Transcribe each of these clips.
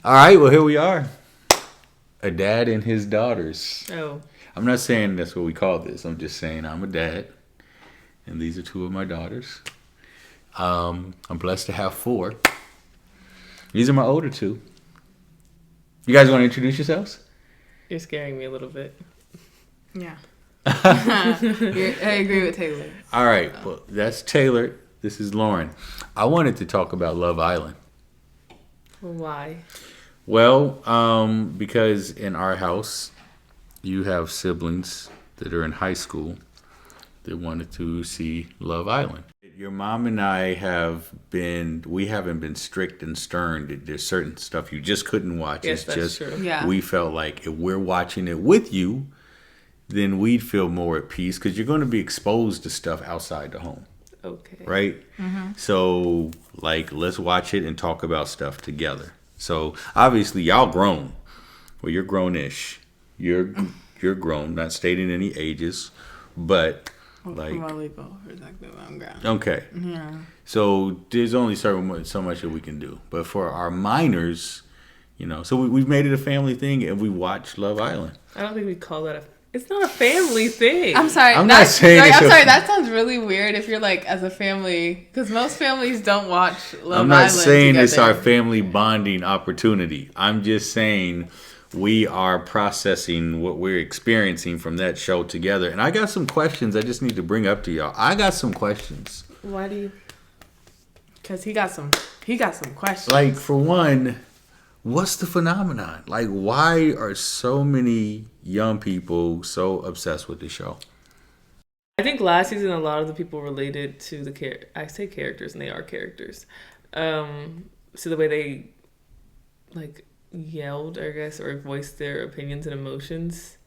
All right, well, here we are. A dad and his daughters. Oh. I'm not saying that's what we call this. I'm just saying I'm a dad, and these are two of my daughters. I'm blessed to have 4. These are my older 2. You guys want to introduce yourselves? You're scaring me a little bit. Yeah. I agree with Taylor. All right, well, that's Taylor. This is Lauryn. I wanted to talk about Love Island. Why? Well, because in our house, you have siblings that are in high school that wanted to see Love Island. Your mom and I we haven't been strict and stern. There's certain stuff you just couldn't watch. Yes, it's that's just, true. Yeah. We felt like if we're watching it with you, then we'd feel more at peace because you're going to be exposed to stuff outside the home. Okay. Right? Mm-hmm. So, let's watch it and talk about stuff together. So, obviously, y'all grown. Well, you're grown-ish. You're grown, not stating any ages, but, From a legal perspective, I'm grown. Okay. Yeah. So, there's only so much that we can do. But for our minors, so we've made it a family thing, and we watch Love Island. I don't think we call that it's not a family thing. I'm sorry. I'm not saying I'm sorry. That sounds really weird if you're as a family, because most families don't watch Love Island. I'm not saying together. it's our family bonding opportunity. I'm just saying we are processing what we're experiencing from that show together. And I got some questions I just need to bring up to y'all. I got some questions. Why do you? Because he got some questions. For one, what's the phenomenon? Why are so many young people so obsessed with the show? I think last season a lot of the people related to the I say characters and they are characters. So the way they yelled, I guess, or voiced their opinions and emotions,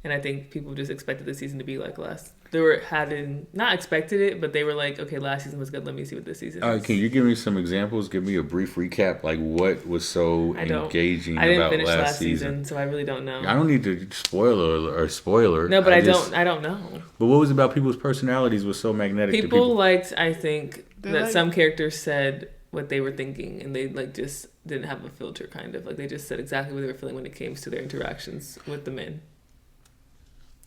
and I think people just expected the season to be like last. They not expected it, but they were like, okay, last season was good. Let me see what this season is. All right, can you give me some examples? Give me a brief recap. What was so engaging I didn't about finish last season, so I really don't know. I don't need to spoiler. No, but I don't know. But what was about people's personalities was so magnetic to people liked, I think, that some characters said what they were thinking, and they just didn't have a filter, kind of. They just said exactly what they were feeling when it came to their interactions with the men.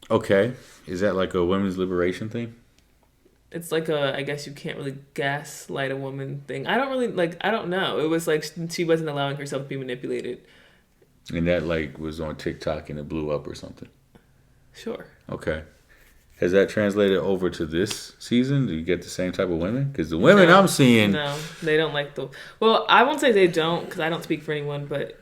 Okay. Is that a women's liberation thing? It's I guess you can't really gaslight a woman thing. I don't really, I don't know. It was she wasn't allowing herself to be manipulated. And that was on TikTok and it blew up or something? Sure. Okay. Has that translated over to this season? Do you get the same type of women? Because the women I'm seeing... No, they don't Well, I won't say they don't, because I don't speak for anyone, but...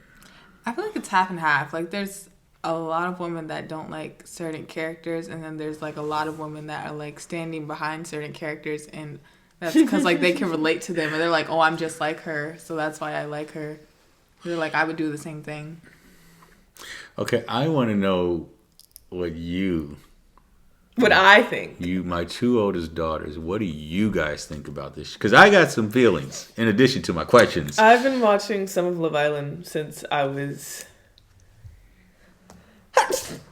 I feel like it's half and half. There's a lot of women that don't like certain characters, and then there's a lot of women that are standing behind certain characters, and that's because they can relate to them, and they're like, oh, I'm just like her, so that's why I like her. They're like, I would do the same thing. Okay, I want to know what I think. My 2 oldest daughters, what do you guys think about this? Because I got some feelings in addition to my questions. I've been watching some of Love Island since I was...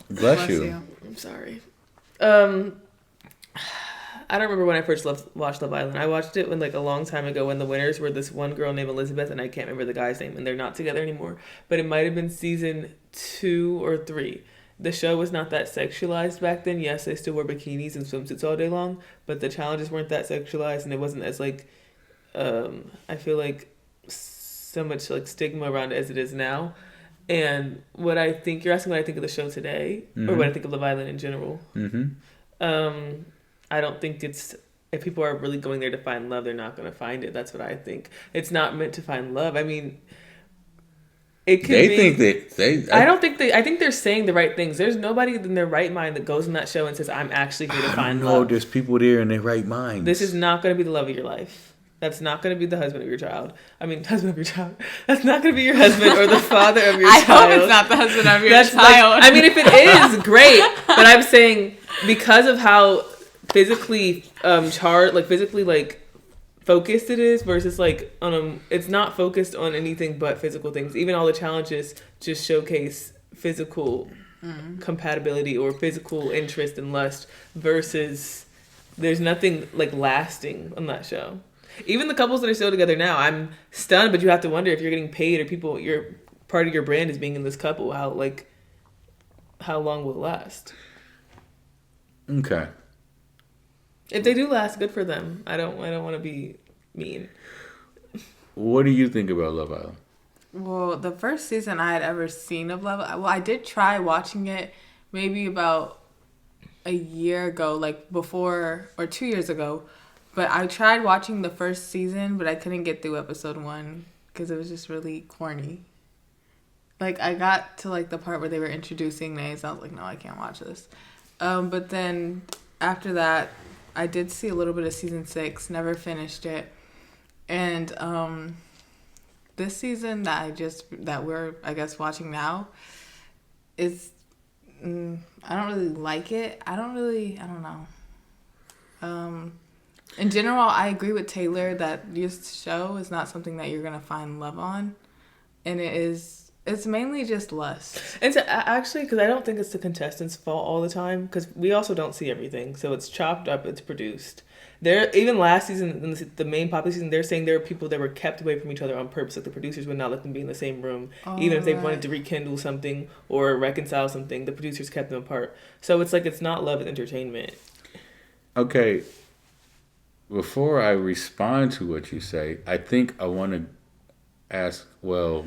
Bless you. I'm sorry. I don't remember when I first watched Love Island. I watched it when a long time ago when the winners were this one girl named Elizabeth, and I can't remember the guy's name, and they're not together anymore. But it might have been season 2 or 3. The show was not that sexualized back then. Yes, they still wore bikinis and swimsuits all day long, but the challenges weren't that sexualized, and it wasn't as I feel so much stigma around it as it is now. And what I think, you're asking what I think of the show today, mm-hmm. or what I think of Love Island in general. Mm-hmm. I don't think if people are really going there to find love, they're not going to find it. That's what I think. It's not meant to find love. I mean, it could be. I think they're saying the right things. There's nobody in their right mind that goes in that show and says, I'm actually here to find love. No, there's people there in their right mind. This is not going to be the love of your life. That's not going to be the husband of your child. Husband of your child. That's not going to be your husband or the father of your child. I hope it's not the husband of your child. If it is, great. But I'm saying because of how physically physically focused it is versus it's not focused on anything but physical things. Even all the challenges just showcase physical compatibility or physical interest and lust versus there's nothing lasting on that show. Even the couples that are still together now, I'm stunned, but you have to wonder if you're getting paid or you're part of your brand is being in this couple. How long will it last? Okay. If they do last, good for them. I don't want to be mean. What do you think about Love Island? Well, the first season I had ever seen of Love, well, I did try watching it maybe about a year ago, like before, or 2 years ago. But I tried watching the first season, but I couldn't get through episode 1 because it was just really corny. Like, I got to, like, the part where they were introducing names. I was like, no, I can't watch this. But then after that, I did see a little bit of season 6, never finished it. And this season that we're, I guess, watching now is, I don't really like it. I don't know. In general, I agree with Taylor that this show is not something that you're going to find love on. And it's mainly just lust. And actually, because I don't think it's the contestants' fault all the time, because we also don't see everything. So it's chopped up, it's produced. Even last season, in the main popular season, they're saying there are people that were kept away from each other on purpose. Like the producers would not let them be in the same room. Even if they wanted to rekindle something or reconcile something, the producers kept them apart. So it's like it's not love, it's entertainment. Okay. Before I respond to what you say, I think I want to ask, well,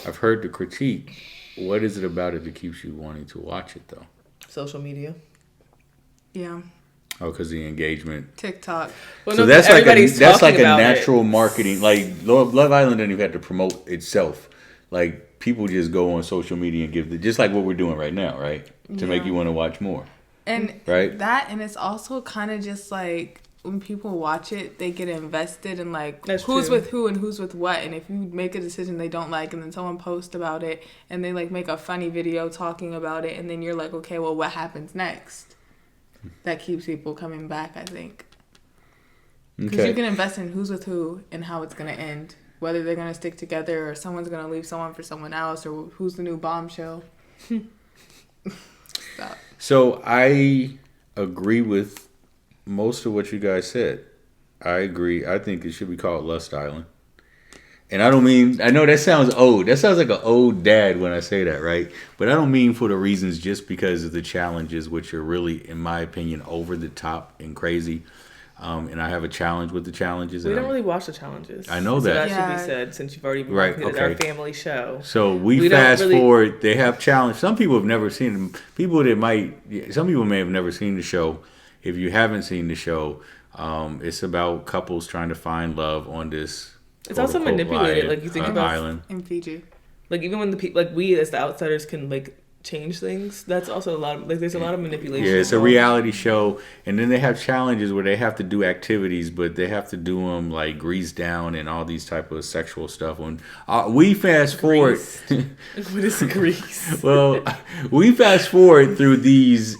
I've heard the critique. What is it about it that keeps you wanting to watch it, though? Social media. Yeah. Oh, because the engagement. TikTok. Well, So no, that's like a about natural it. marketing. Like Love Island doesn't even have to promote itself. Like people just go on social media and give just like what we're doing right now, right? To make you want to watch more. And right? And it's also kind of just like when people watch it, they get invested in like That's who's true. with who and who's with what. And if you make a decision they don't like and then someone posts about it and they like make a funny video talking about it and then you're like, okay, well, what happens next? That keeps people coming back, I think. Because you can invest in who's with who and how it's going to end. Whether they're going to stick together or someone's going to leave someone for someone else or who's the new bombshell. So I agree with most of what you guys said. I agree. I think it should be called Lust Island. And I don't mean, I know that sounds old. That sounds like an old dad when I say that, right? But I don't mean for the reasons just because of the challenges, which are really, in my opinion, over the top and crazy. And I have a challenge with the challenges. We don't really watch the challenges. I know so that. That should be said since you've already Right, marketed okay. our family show. So we fast forward. They have challenge. Some people have never seen them. Some people may have never seen the show. If you haven't seen the show, it's about couples trying to find love on this. It's also manipulated, like you think about island in Fiji. Like even when the people, like we as the outsiders can like change things. That's also a lot of, like there's a lot of manipulation. Yeah, it's a reality show, and then they have challenges where they have to do activities, but they have to do them like grease down and all these type of sexual stuff. When we fast forward, what is grease? Well, we fast forward through these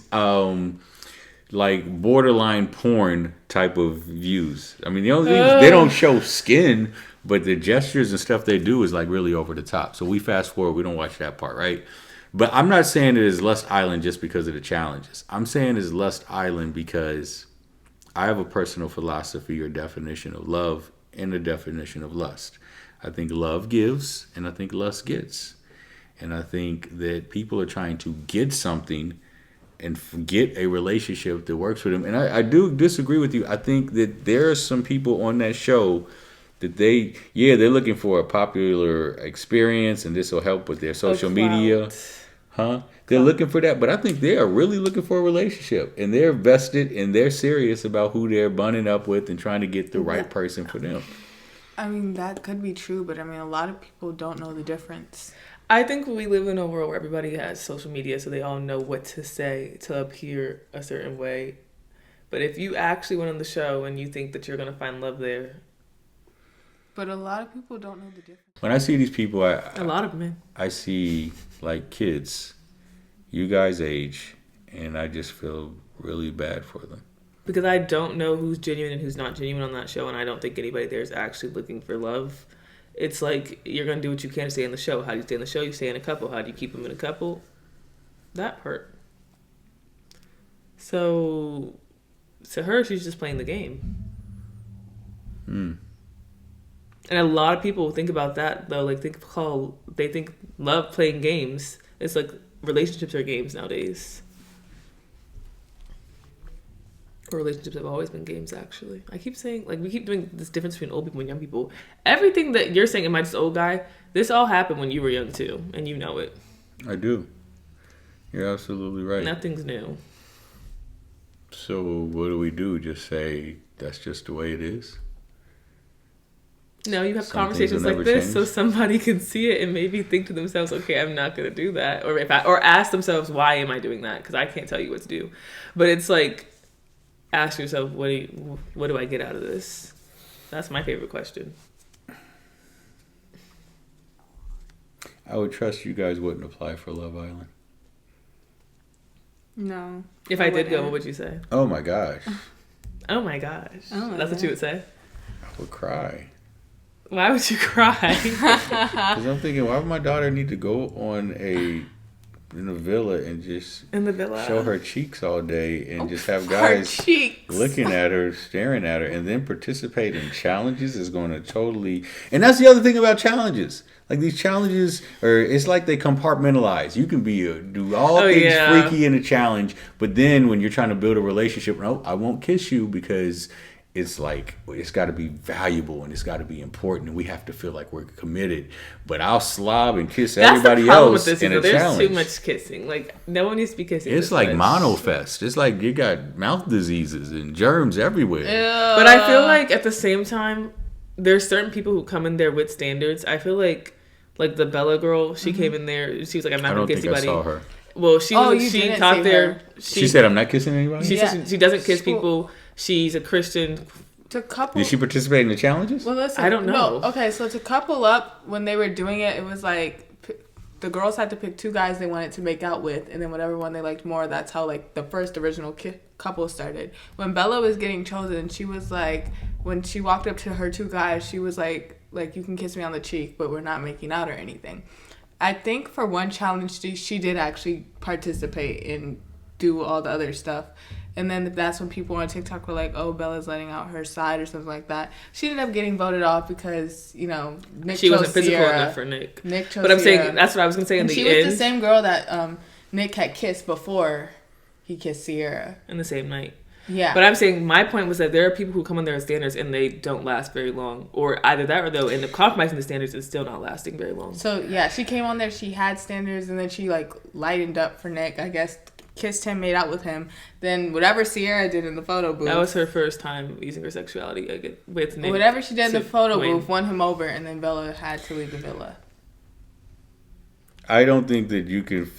like borderline porn type of views. I mean, they don't show skin, but the gestures and stuff they do is like really over the top. So we fast forward, we don't watch that part, right? But I'm not saying it is Lust Island just because of the challenges. I'm saying it's Lust Island because I have a personal philosophy or definition of love and a definition of lust. I think love gives and I think lust gets. And I think that people are trying to get something and get a relationship that works for them. And I do disagree with you. I think that there are some people on that show that they're looking for a popular experience and this will help with their social media. They're looking for that, but I think they are really looking for a relationship, and they're vested and they're serious about who they're bunning up with and trying to get the right person for them. I mean, that could be true, but I mean, a lot of people don't know the difference. I think we live in a world where everybody has social media, so they all know what to say to appear a certain way. But if you actually went on the show and you think that you're going to find love there. But a lot of people don't know the difference. When I see these people, A lot of men. I see like kids, you guys age, and I just feel really bad for them. Because I don't know who's genuine and who's not genuine on that show, and I don't think anybody there is actually looking for love. It's like you're going to do what you can to stay in the show. How do you stay in the show? You stay in a couple. How do you keep them in a couple? That part. So, to her, she's just playing the game. And a lot of people think about that though. Like they think love playing games. It's like relationships are games nowadays. Or relationships have always been games. Actually, I keep saying like we keep doing this difference between old people and young people. Everything that you're saying, am I just old guy? This all happened when you were young too, and you know it. I do. You're absolutely right. Nothing's new. So what do? Just say that's just the way it is? No, you have Some conversations things will like never this change. so somebody can see it and maybe think to themselves, okay, I'm not going to do that. Or ask themselves, why am I doing that? Because I can't tell you what to do. But it's like, ask yourself, what do I get out of this? That's my favorite question. I would trust you guys wouldn't apply for Love Island. No. If I did go, what would you say? Oh my gosh. Oh my gosh. Oh, That's what you would say? I would cry. Why would you cry? Because I'm thinking, why would my daughter need to go in a villa and just In the villa. show her cheeks all day and just have guys looking at her, staring at her, and then participate in challenges is going to totally... And that's the other thing about challenges. Like these challenges it's like they compartmentalize. You can do all things freaky in a challenge, but then when you're trying to build a relationship, no, I won't kiss you because it's like it's got to be valuable and it's got to be important and we have to feel like we're committed. But I'll slob and kiss everybody else in a there's challenge. There's too much kissing. Like no one needs to be kissing. It's like monofest. It's like you got mouth diseases and germs everywhere. Ew. But I feel like at the same time, there's certain people who come in there with standards. I feel like the Bella girl, she came in there. She was like, "I'm not gonna kiss anybody." I saw her. Well, she taught there. She said, "I'm not kissing anybody." She said she doesn't kiss people. She's a Christian. To couple. Did she participate in the challenges? Well, listen. I don't know. No, okay, so to couple up, when they were doing it, it was like the girls had to pick 2 guys they wanted to make out with, and then whatever one they liked more, that's how like the first original couple started. When Bella was getting chosen, she was like, when she walked up to her 2 guys, she was like you can kiss me on the cheek, but we're not making out or anything. I think for one challenge, she did actually participate and do all the other stuff. And then that's when people on TikTok were like, oh, Bella's letting out her side or something like that. She ended up getting voted off because, Nick She chose wasn't physical Sierra. enough for Nick. Nick chose But I'm Sierra. saying, that's what I was going to say in the she end. was the same girl that Nick had kissed before he kissed Sierra. In the same night. Yeah. But I'm saying my point was that there are people who come on there as standards and they don't last very long. Or either that or they'll end up compromising the standards and still not lasting very long. So, yeah, she came on there. She had standards and then she, lightened up for Nick, I guess. Kissed him, made out with him. Then whatever Sierra did in the photo booth. That was her first time using her sexuality with Nick. Whatever she did in the photo booth won him over, and then Bella had to leave the villa. I don't think that you can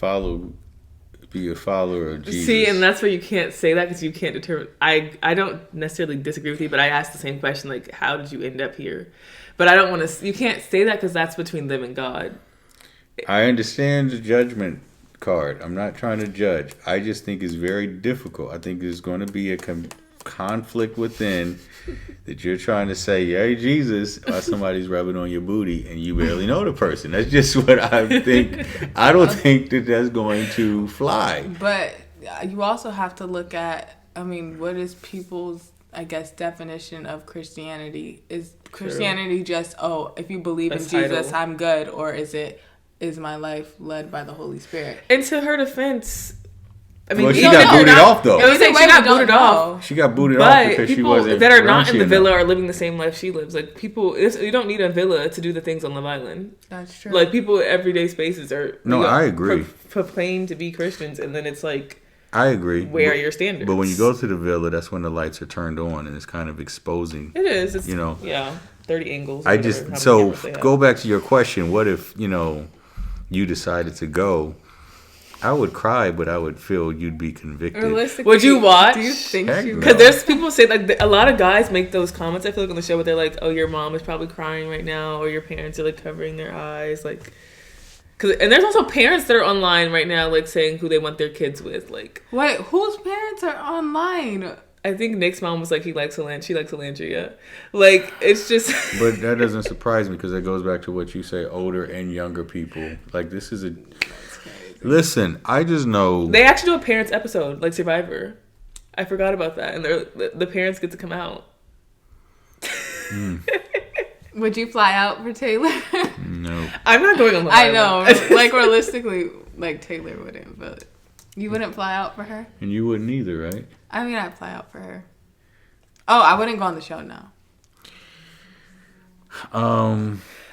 be a follower of Jesus. See, and that's where you can't say that because you can't determine. I don't necessarily disagree with you, but I asked the same question, like, how did you end up here? But I don't want to. You can't say that because that's between them and God. I understand the judgment card. I'm not trying to judge. I just think it's very difficult. I think there's going to be a conflict within that you're trying to say, "Yay, Jesus," while somebody's rubbing on your booty and you barely know the person. That's just what I think. I don't think that that's going to fly. But you also have to look at, what is people's, I guess, definition of Christianity? Is Christianity just, if you believe in Jesus, I'm good, or is my life led by the Holy Spirit? And to her defense, She got booted off, though. I was saying she got booted off. She got booted off because she wasn't. People that are not in the villa are living the same life she lives. Like people, you don't need a villa to do the things on Love Island. That's true. Like people, everyday spaces are. No, I agree. Proclaim to be Christians, and then it's like. I agree. Where are your standards? But when you go to the villa, that's when the lights are turned on, and it's kind of exposing. It is. It's, Yeah, 30 angles. Go back to your question. What if you decided to go? I would cry, but I would feel you'd be convicted. Would you watch? Do you think you? Because there's people say like a lot of guys make those comments. I feel like on the show where they're like, "Oh, your mom is probably crying right now," or your parents are like covering their eyes, like. And there's also parents that are online right now, like saying who they want their kids with, like. Wait, whose parents are online? I think Nick's mom was like, she likes Elandria. Like, it's just... But that doesn't surprise me because it goes back to what you say, older and younger people. Like, this is a... Listen, I just know... They actually do a parents episode, like Survivor. I forgot about that. And the parents get to come out. Would you fly out for Taylor? No. I'm not going on Love I Island. know. Like, realistically, like, Taylor wouldn't, but you wouldn't fly out for her? And you wouldn't either, right? I mean, I'd fly out for her. Oh, I wouldn't go on the show now.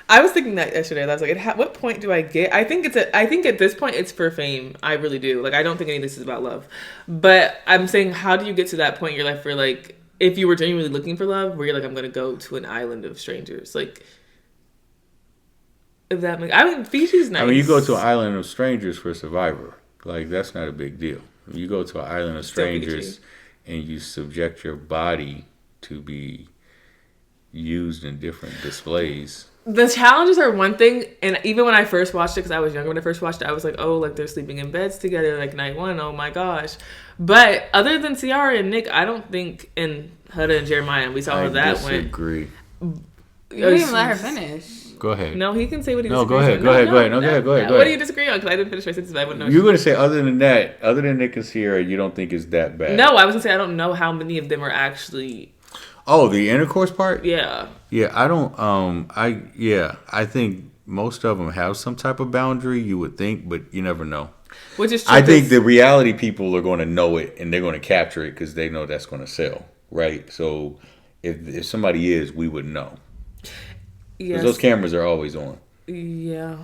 I was thinking that yesterday. I was like, at what point do I get? I think at this point it's for fame. I really do. Like, I don't think any of this is about love. But I'm saying, how do you get to that point in your life where, like, if you were genuinely looking for love, where you're like, I'm gonna go to an island of strangers, like, if that makes, I mean, Fiji's nice. I mean, you go to an island of strangers for Survivor. Like, that's not a big deal. You go to an island of strangers and you subject your body to be used in different displays. The challenges are one thing, and even when I first watched it, because I was younger when I first watched it, I was like, oh, like, they're sleeping in beds together, like, night one, oh my gosh. But other than Ciara and Nick, I don't think, and Huda and Jeremiah, and we saw how that went. I disagree. You didn't even let her finish. Go ahead. No, he can say what he No, disagrees go ahead. on. Go ahead. No, go ahead. What do you disagree on? Because I didn't finish my sentence, I wouldn't know. You're going to say, other than that, other than Nick and Ciara, you don't think it's that bad? No, I was going to say I don't know how many of them are actually... Oh, the intercourse part? Yeah. Yeah, I don't, I think most of them have some type of boundary, you would think, but you never know. Which is true. I think the reality people are going to know it and they're going to capture it because they know that's going to sell, right? So if somebody is, we would know. Yes. Because those cameras are always on. Yeah.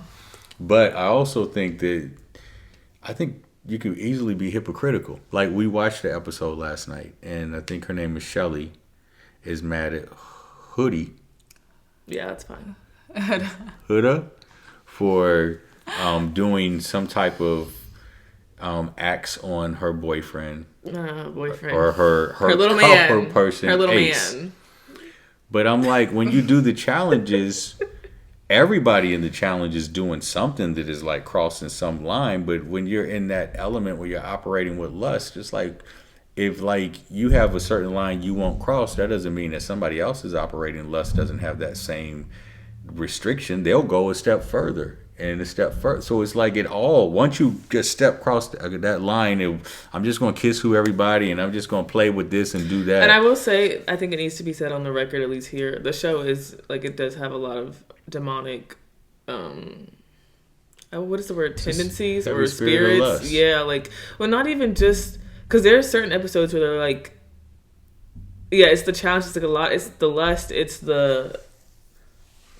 But I also think you could easily be hypocritical. Like, we watched the episode last night, and I think her name is Shelly, is mad at Hoodie. Yeah, that's fine. Huda for doing some type of acts on her boyfriend. Boyfriend. Or her little couple man. person. Her little Ace. man. But I'm like, when you do the challenges, everybody in the challenge is doing something that is like crossing some line. But when you're in that element where you're operating with lust, just like, if like you have a certain line you won't cross, that doesn't mean that somebody else is operating lust doesn't have that same restriction. They'll go a step further and a step further. So it's like once you just step across that line, I'm just going to kiss everybody and I'm just going to play with this and do that. And I will say, I think it needs to be said on the record, at least here, the show is like, it does have a lot of demonic, what is the word? Tendencies or spirits. Yeah, like, well, not even just. Because there are certain episodes where they're like, yeah, it's the challenge, it's like a lot, it's the lust, it's the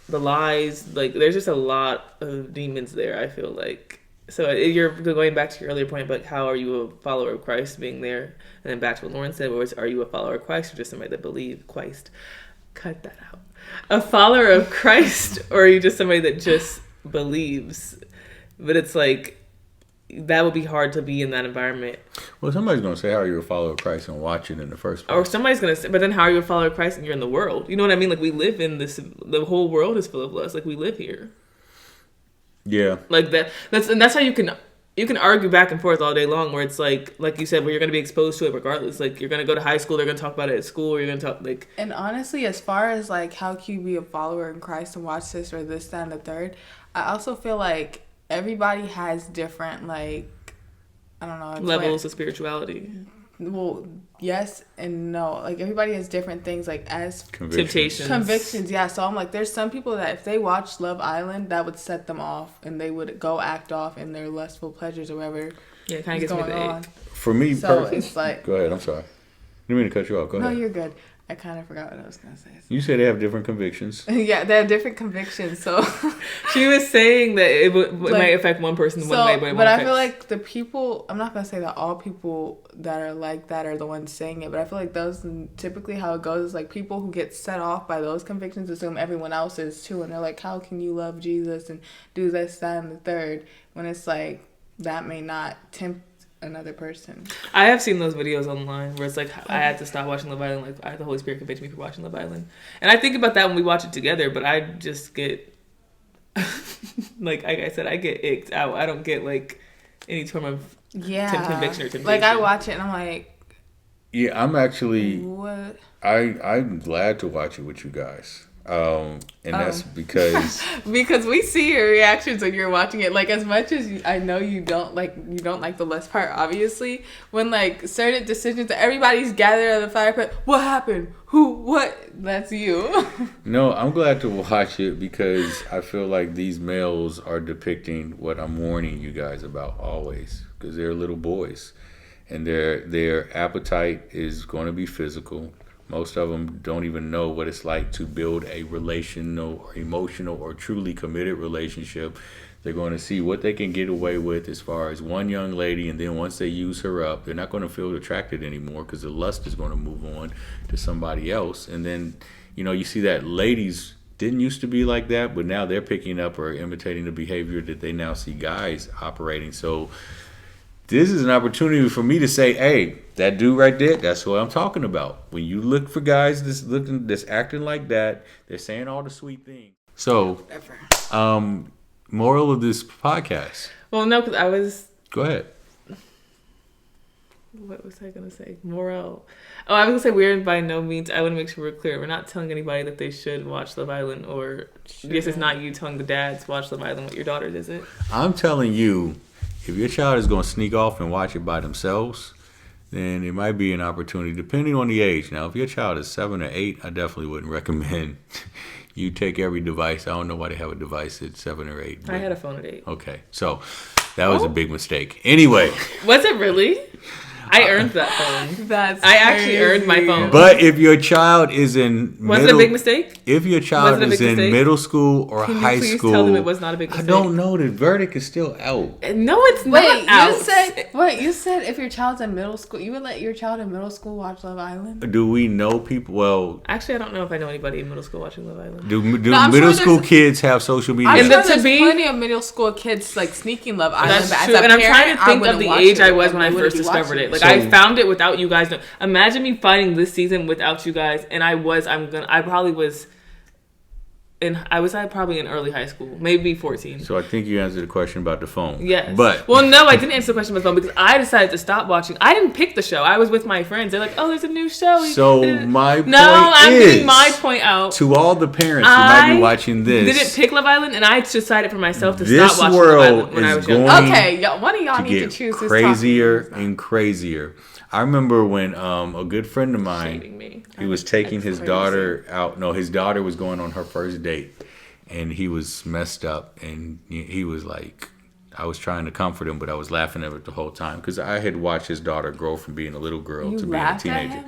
lies, like, there's just a lot of demons there, I feel like. So you're going back to your earlier point, but how are you a follower of Christ being there? And then back to what Lauryn said, where are you a follower of Christ or just somebody that believes Christ? Cut that out. A follower of Christ, or are you just somebody that just believes? But it's like, that would be hard to be in that environment. Well, somebody's going to say, how are you a follower of Christ and watch it in the first place? Or somebody's going to say, but then how are you a follower of Christ and you're in the world? You know what I mean? Like, we live in this, the whole world is full of lust. Like, we live here. Yeah. Like, that's how you can argue back and forth all day long, where it's like you said, where you're going to be exposed to it regardless. Like, you're going to go to high school, they're going to talk about it at school, or you're going to talk, like... And honestly, as far as, like, how can you be a follower in Christ and watch this or this, that, and the third, I also feel like everybody has different, like, I don't know. Levels of spirituality. Well, yes and no. Like, everybody has different things, like, as... Temptations. Convictions, yeah. So I'm like, there's some people that if they watch Love Island, that would set them off, and they would go act off in their lustful pleasures or whatever. Yeah, it kind of gets me the ick. For me, so it's like... Go ahead, I'm sorry. I didn't mean to cut you off. Go ahead. No, you're good. I kind of forgot what I was going to say. You said they have different convictions. Yeah, they have different convictions, so... She was saying that it might affect one person one way, but I feel like the people... I'm not going to say that all people that are like that are the ones saying it, but I feel like those... Typically how it goes is, like, people who get set off by those convictions assume everyone else is, too. And they're like, how can you love Jesus and do this, that, and the third? When it's like, that may not tempt another person. I have seen those videos online where it's like, I had to stop watching Love Island, like, the Holy Spirit convicted me for watching Love Island. And I think about that when we watch it together, but I just get like I said, I get icked out. I don't get like any form of conviction or temptation. Like, I watch it and I'm like, yeah, I'm actually what? I'm glad to watch it with you guys. And that's because Because we see your reactions when you're watching it. Like, as much as I know you don't like the lust part, obviously, when like certain decisions, everybody's gathered at the fire pit. What happened? Who? What? That's you. no, I'm glad to watch it because I feel like these males are depicting what I'm warning you guys about always, because they're little boys, and their appetite is going to be physical. Most of them don't even know what it's like to build a relational or emotional or truly committed relationship. They're going to see what they can get away with as far as one young lady, and then once they use her up, they're not going to feel attracted anymore because the lust is going to move on to somebody else. And then, you see that ladies didn't used to be like that, but now they're picking up or imitating the behavior that they now see guys operating. So this is an opportunity for me to say, hey, that dude right there, that's what I'm talking about. When you look for guys that's acting like that, they're saying all the sweet things. So, moral of this podcast. Well, no, because I was... Go ahead. What was I going to say? Moral. Oh, I was going to say we're by no means... I want to make sure we're clear. We're not telling anybody that they should watch Love Island, or... Yes, it's not you telling the dads watch Love Island with your daughters, is it? I'm telling you, if your child is going to sneak off and watch it by themselves, then it might be an opportunity, depending on the age. Now, if your child is 7 or 8, I definitely wouldn't recommend you take every device. I don't know why they have a device at 7 or 8. I had a phone at 8. Okay, so that was a big mistake. Anyway. Was it really? I earned that phone. I actually earned my phone. But if your child is in was it a big mistake? If your child is in middle school or high school, please tell them it was not a big mistake? I don't know. The verdict is still out. No, it's not out. You said if your child's in middle school, you would let your child in middle school watch Love Island? Do we know people? Well, actually, I don't know if I know anybody in middle school watching Love Island. Do middle school kids have social media? I'm sure there's plenty of middle school kids like sneaking Love Island. That's true. And I'm trying to think of the age I was when I first discovered it. Like, I found it without you guys know. Imagine me finding this season without you guys, and I probably was probably in early high school, maybe 14. So I think you answered the question about the phone. Yes. But no, I didn't answer the question about the phone because I decided to stop watching. I didn't pick the show. I was with my friends. They're like, "Oh, there's a new show." So I'm getting my point out to all the parents who might be watching this. Didn't pick Love Island, and I decided for myself to stop watching Love Island when I was young. Okay, one of y'all need to choose crazier and crazier. I remember when a good friend of mine, he was taking his daughter out. No, his daughter was going on her first date, and he was messed up. And he was like, I was trying to comfort him, but I was laughing at it the whole time because I had watched his daughter grow from being a little girl to being a teenager.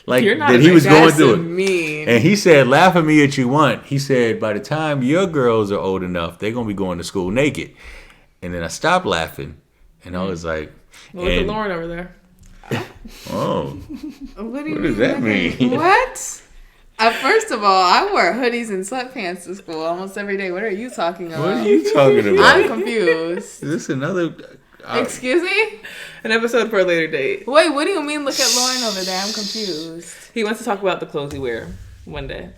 Like that he was going through it. And he said, laugh at me if you want. He said, by the time your girls are old enough, they're going to be going to school naked. And then I stopped laughing, and I was like... Well, look at Lauryn over there. Oh. What does that mean? What? First of all, I wear hoodies and sweatpants to school almost every day. What are you talking about? What are you talking about? I'm confused. Is this another... Excuse me? An episode for a later date. Wait, what do you mean look at Lauryn over there? I'm confused. He wants to talk about the clothes he wear one day.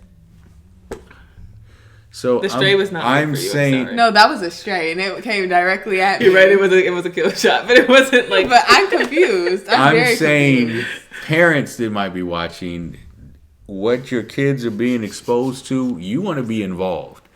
So the stray was not. I'm saying no, that was a stray, and it came directly at me. You're right. It was a kill shot, but it wasn't like. But I'm confused. I'm very saying confused. Parents that might be watching what your kids are being exposed to. You want to be involved.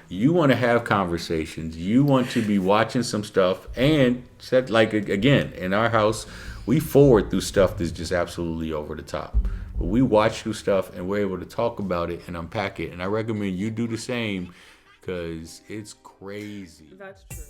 You want to have conversations. You want to be watching some stuff, and like again in our house, we forward through stuff that's just absolutely over the top. But we watch through stuff and we're able to talk about it and unpack it. And I recommend you do the same because it's crazy. That's true.